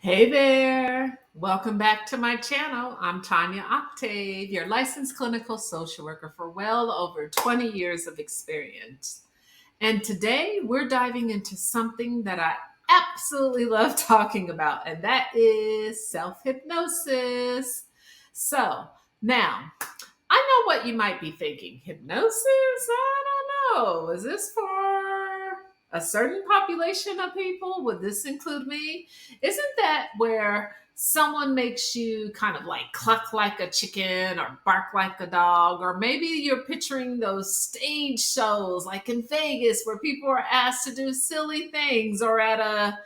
Hey there. Welcome back to my channel. I'm Tanya Octave, your licensed clinical social worker for well over 20 years of experience. And today we're diving into something that I absolutely love talking about, and that is self hypnosis. So, now I know what you might be thinking. Hypnosis? I don't know. Is this for a certain population of people? Would this include me? Isn't that where someone makes you kind of like cluck like a chicken or bark like a dog? Or maybe you're picturing those stage shows like in Vegas where people are asked to do silly things, or at a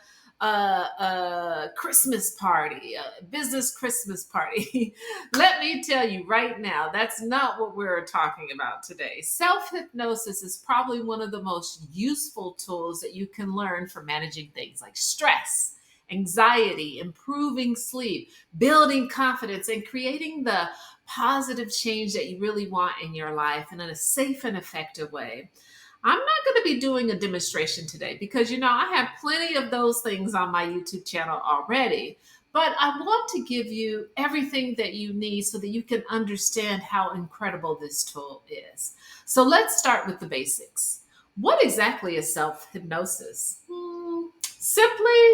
Christmas party, a business Christmas party. Let me tell you right now, that's not what we're talking about today. Self hypnosis is probably one of the most useful tools that you can learn for managing things like stress, anxiety, improving sleep, building confidence, and creating the positive change that you really want in your life and in a safe and effective way. I'm not going to be doing a demonstration today because, I have plenty of those things on my YouTube channel already. But I want to give you everything that you need so that you can understand how incredible this tool is. So let's start with the basics. What exactly is self hypnosis? Simply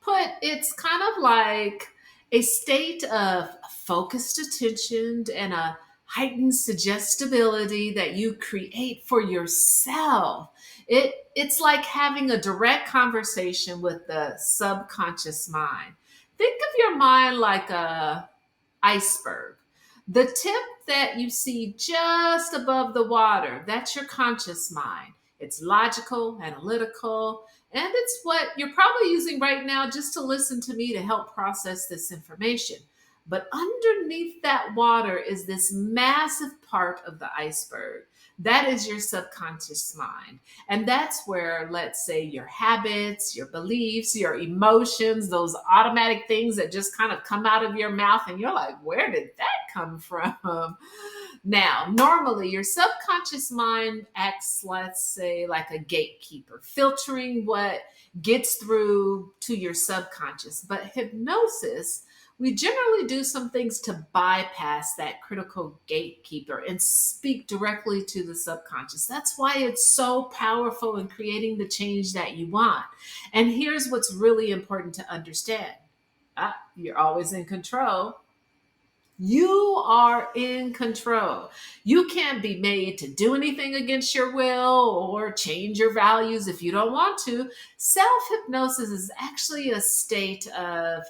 put, it's kind of like a state of focused attention and a heightened suggestibility that you create for yourself. It's like having a direct conversation with the subconscious mind. Think of your mind like a iceberg. The tip that you see just above the water, that's your conscious mind. It's logical, analytical, and it's what you're probably using right now just to listen to me to help process this information. But underneath that water is this massive part of the iceberg. That is your subconscious mind. And that's where, let's say, your habits, your beliefs, your emotions, those automatic things that just kind of come out of your mouth, and you're like, where did that come from? Now, normally your subconscious mind acts, let's say, like a gatekeeper, filtering what gets through to your subconscious. But hypnosis, we generally do some things to bypass that critical gatekeeper and speak directly to the subconscious. That's why it's so powerful in creating the change that you want. And here's what's really important to understand. You're always in control. You are in control. You can't be made to do anything against your will or change your values if you don't want to. Self hypnosis is actually a state of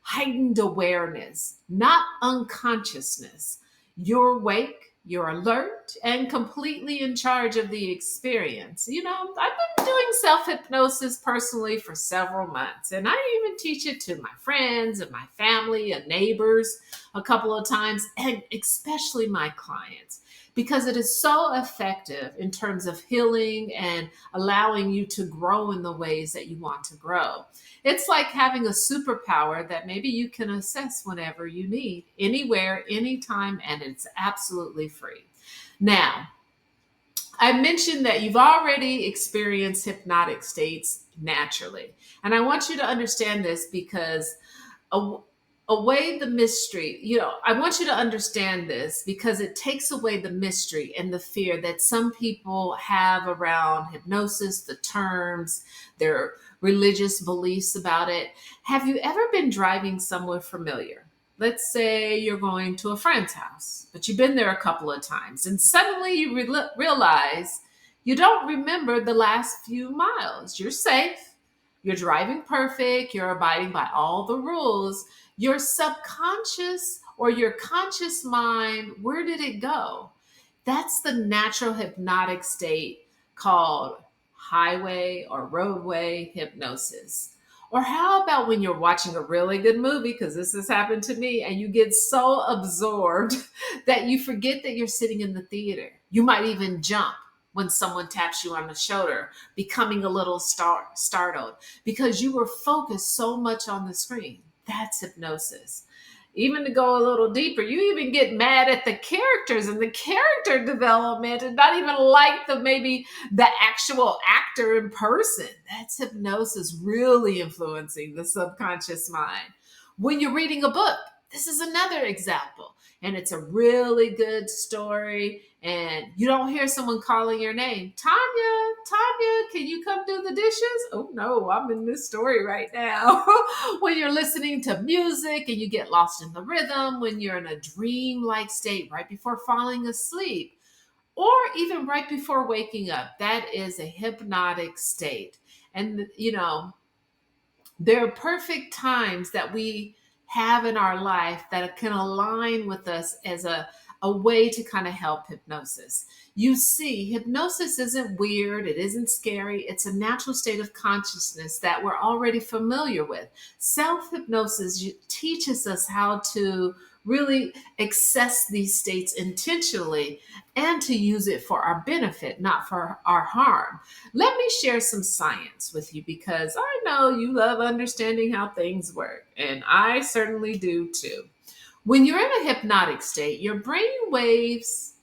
heightened awareness, not unconsciousness. You're awake, you're alert, and completely in charge of the experience. I've been doing self hypnosis personally for several months, and I even teach it to my friends and my family and neighbors a couple of times, and especially my clients, because it is so effective in terms of healing and allowing you to grow in the ways that you want to grow. It's like having a superpower that maybe you can access whenever you need, anywhere, anytime, and it's absolutely free. Now, I mentioned that you've already experienced hypnotic states naturally. And I want you to understand this because a, away the mystery, I want you to understand this because it takes away the mystery and the fear that some people have around hypnosis, the terms, their religious beliefs about it. Have you ever been driving somewhere familiar? Let's say you're going to a friend's house, but you've been there a couple of times, and suddenly you realize you don't remember the last few miles. You're safe, you're driving perfect, you're abiding by all the rules. Your subconscious or your conscious mind, where did it go? That's the natural hypnotic state called highway or roadway hypnosis. Or how about when you're watching a really good movie, because this has happened to me, and you get so absorbed that you forget that you're sitting in the theater. You might even jump when someone taps you on the shoulder, becoming a little startled because you were focused so much on the screen. That's hypnosis. Even to go a little deeper, you even get mad at the characters and the character development and not even like maybe the actual actor in person. That's hypnosis really influencing the subconscious mind. When you're reading a book, this is another example. And it's a really good story. And you don't hear someone calling your name. Tanya, can you come do the dishes? Oh no, I'm in this story right now. When you're listening to music and you get lost in the rhythm, when you're in a dream-like state right before falling asleep, or even right before waking up, that is a hypnotic state. And there are perfect times that we have in our life that can align with us as a way to kind of help hypnosis. You see, hypnosis isn't weird, it isn't scary, it's a natural state of consciousness that we're already familiar with. Self hypnosis teaches us how to really access these states intentionally and to use it for our benefit, not for our harm. Let me share some science with you because I know you love understanding how things work, and I certainly do too. When you're in a hypnotic state, your brain waves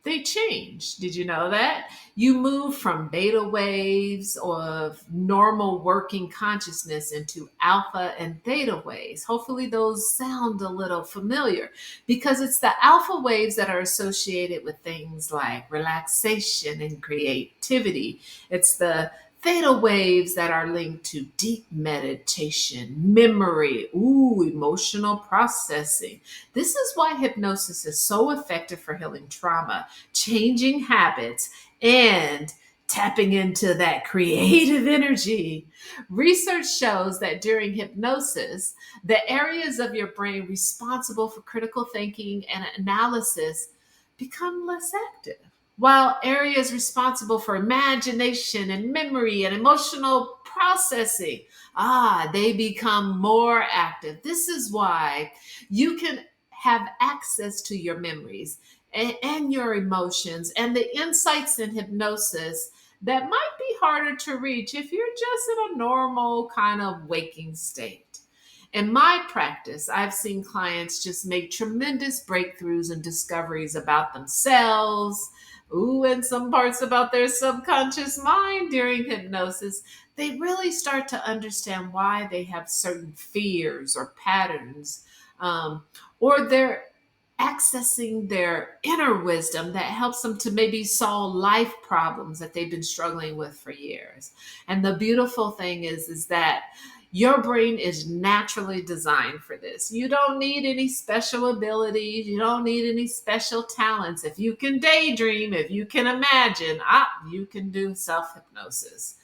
they change. Did you know that? You move from beta waves of normal working consciousness into alpha and theta waves. Hopefully those sound a little familiar because it's the alpha waves that are associated with things like relaxation and creativity. It's the theta waves that are linked to deep meditation, memory, emotional processing. This is why hypnosis is so effective for healing trauma, changing habits, and tapping into that creative energy. Research shows that during hypnosis, the areas of your brain responsible for critical thinking and analysis become less active, while areas responsible for imagination and memory and emotional processing, they become more active. This is why you can have access to your memories and your emotions and the insights in hypnosis that might be harder to reach if you're just in a normal kind of waking state. In my practice, I've seen clients just make tremendous breakthroughs and discoveries about themselves, and some parts about their subconscious mind during hypnosis. They really start to understand why they have certain fears or patterns, or they're accessing their inner wisdom that helps them to maybe solve life problems that they've been struggling with for years. And the beautiful thing is that your brain is naturally designed for this. You don't need any special abilities. You don't need any special talents. If you can daydream, if you can imagine, you can do self hypnosis.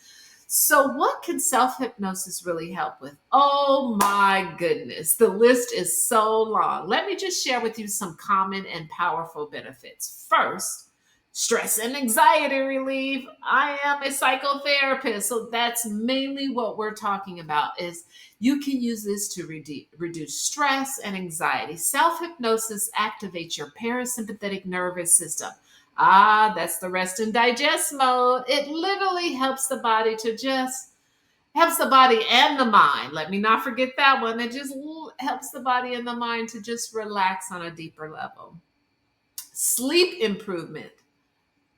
So, what can self hypnosis really help with? Oh my goodness, the list is so long. Let me just share with you some common and powerful benefits. First, stress and anxiety relief. I am a psychotherapist, so that's mainly what we're talking about is you can use this to reduce stress and anxiety. Self hypnosis activates your parasympathetic nervous system. That's the rest and digest mode. It literally helps the body to just helps the body and the mind. Let me not forget that one. It just helps the body and the mind to just relax on a deeper level. Sleep improvement.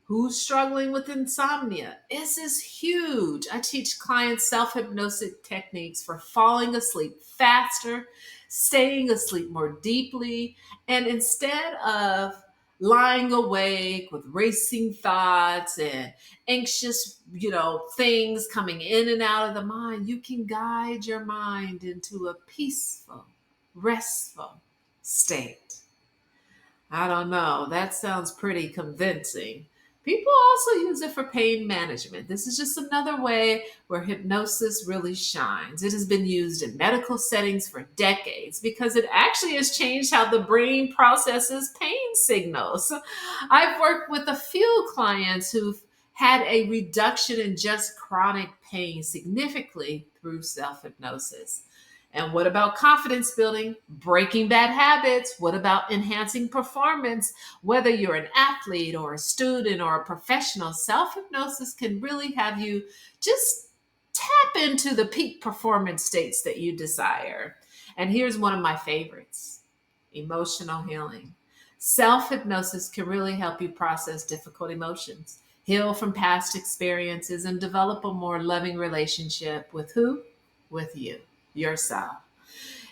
Who's struggling with insomnia? This is huge. I teach clients self hypnosis techniques for falling asleep faster, staying asleep more deeply, and instead of lying awake with racing thoughts and anxious, things coming in and out of the mind, you can guide your mind into a peaceful, restful state. I don't know. That sounds pretty convincing. People also use it for pain management. This is just another way where hypnosis really shines. It has been used in medical settings for decades because it actually has changed how the brain processes pain signals. I've worked with a few clients who've had a reduction in just chronic pain significantly through self hypnosis. And what about confidence building, breaking bad habits? What about enhancing performance? Whether you're an athlete or a student or a professional, self hypnosis can really have you just tap into the peak performance states that you desire. And here's one of my favorites: emotional healing. Self hypnosis can really help you process difficult emotions, heal from past experiences, and develop a more loving relationship with who? With you, yourself.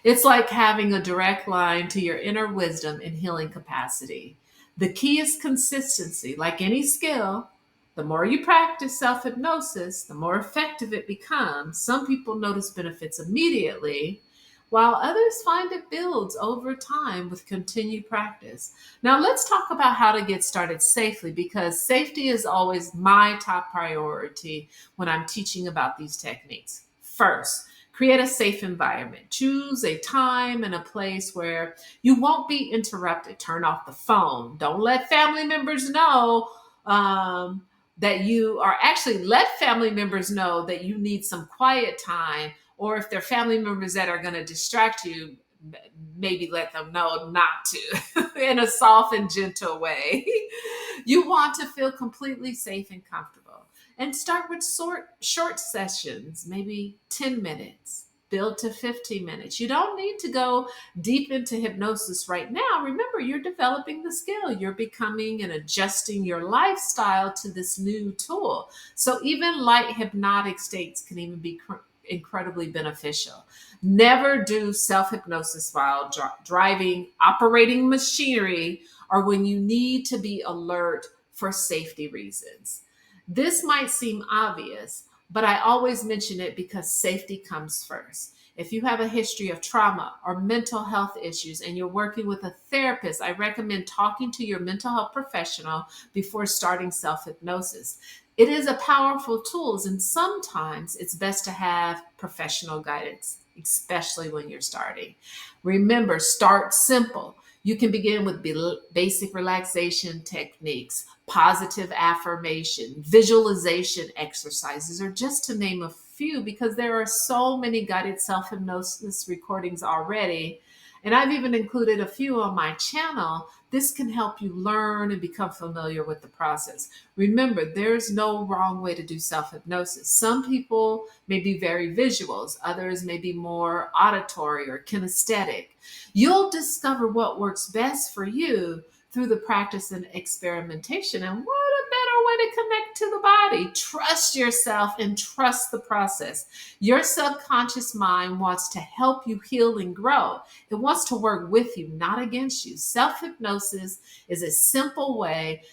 It's like having a direct line to your inner wisdom and healing capacity. The key is consistency. Like any skill, the more you practice self hypnosis, the more effective it becomes. Some people notice benefits immediately, while others find it builds over time with continued practice. Now, let's talk about how to get started safely because safety is always my top priority when I'm teaching about these techniques. First, create a safe environment. Choose a time and a place where you won't be interrupted. Turn off the phone. Don't let family members know that you are actually let family members know that you need some quiet time. Or if they're family members that are going to distract you, maybe let them know not to in a soft and gentle way. You want to feel completely safe and comfortable. And start with short sessions, maybe 10 minutes. Build to 15 minutes. You don't need to go deep into hypnosis right now. Remember, you're developing the skill. You're becoming and adjusting your lifestyle to this new tool. So even light hypnotic states can even be incredibly beneficial. Never do self hypnosis while driving, operating machinery, or when you need to be alert for safety reasons. This might seem obvious, but I always mention it because safety comes first. If you have a history of trauma or mental health issues and you're working with a therapist, I recommend talking to your mental health professional before starting self hypnosis. It is a powerful tool, and sometimes it's best to have professional guidance, especially when you're starting. Remember, start simple. You can begin with basic relaxation techniques, positive affirmation, visualization exercises, or just to name a few, because there are so many guided self hypnosis recordings already. And I've even included a few on my channel. This can help you learn and become familiar with the process. Remember, there's no wrong way to do self hypnosis. Some people may be very visuals, others may be more auditory or kinesthetic. You'll discover what works best for you through the practice and experimentation. And what a better way to connect to the body. Trust yourself and trust the process. Your subconscious mind wants to help you heal and grow. It wants to work with you, not against you. Self-hypnosis is a simple way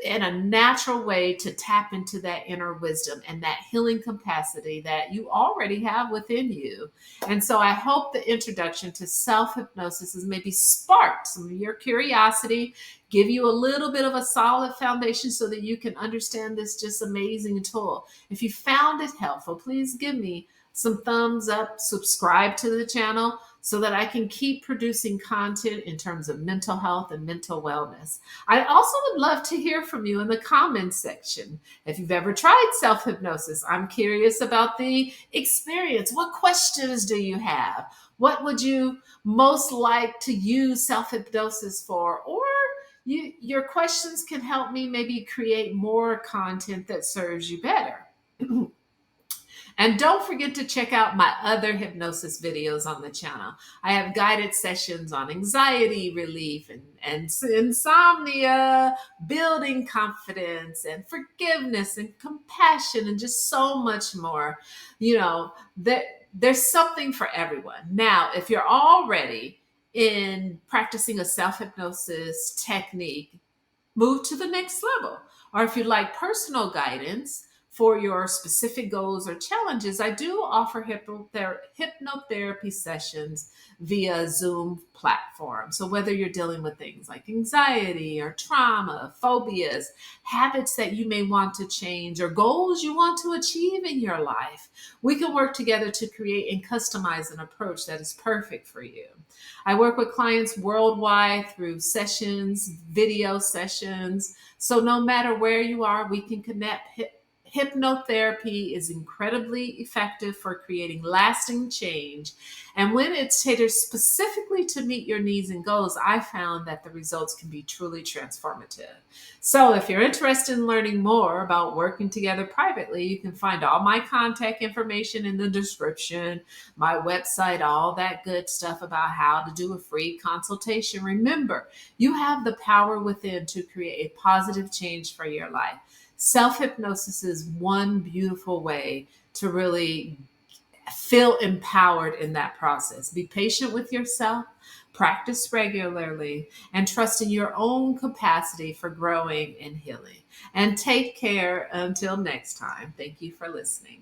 in a natural way to tap into that inner wisdom and that healing capacity that you already have within you. And so I hope the introduction to self-hypnosis has maybe sparked some of your curiosity, give you a little bit of a solid foundation so that you can understand this just amazing tool. If you found it helpful, please give me some thumbs up, subscribe to the channel so that I can keep producing content in terms of mental health and mental wellness. I also would love to hear from you in the comments section. If you've ever tried self-hypnosis, I'm curious about the experience. What questions do you have? What would you most like to use self-hypnosis for? Or your questions can help me maybe create more content that serves you better. And don't forget to check out my other hypnosis videos on the channel. I have guided sessions on anxiety relief and insomnia, building confidence and forgiveness and compassion and just so much more. You know, there's something for everyone. Now, if you're already in practicing a self-hypnosis technique, move to the next level. Or if you'd like personal guidance for your specific goals or challenges, I do offer hypnotherapy sessions via Zoom platform. So whether you're dealing with things like anxiety or trauma, phobias, habits that you may want to change, or goals you want to achieve in your life, we can work together to create and customize an approach that is perfect for you. I work with clients worldwide through sessions, video sessions. So no matter where you are, we can connect Hypnotherapy is incredibly effective for creating lasting change. And when it's tailored specifically to meet your needs and goals, I found that the results can be truly transformative. So, if you're interested in learning more about working together privately, you can find all my contact information in the description, my website, all that good stuff about how to do a free consultation. Remember, you have the power within to create a positive change for your life. Self hypnosis is one beautiful way to really feel empowered in that process. Be patient with yourself, practice regularly, and trust in your own capacity for growing and healing. And take care until next time. Thank you for listening.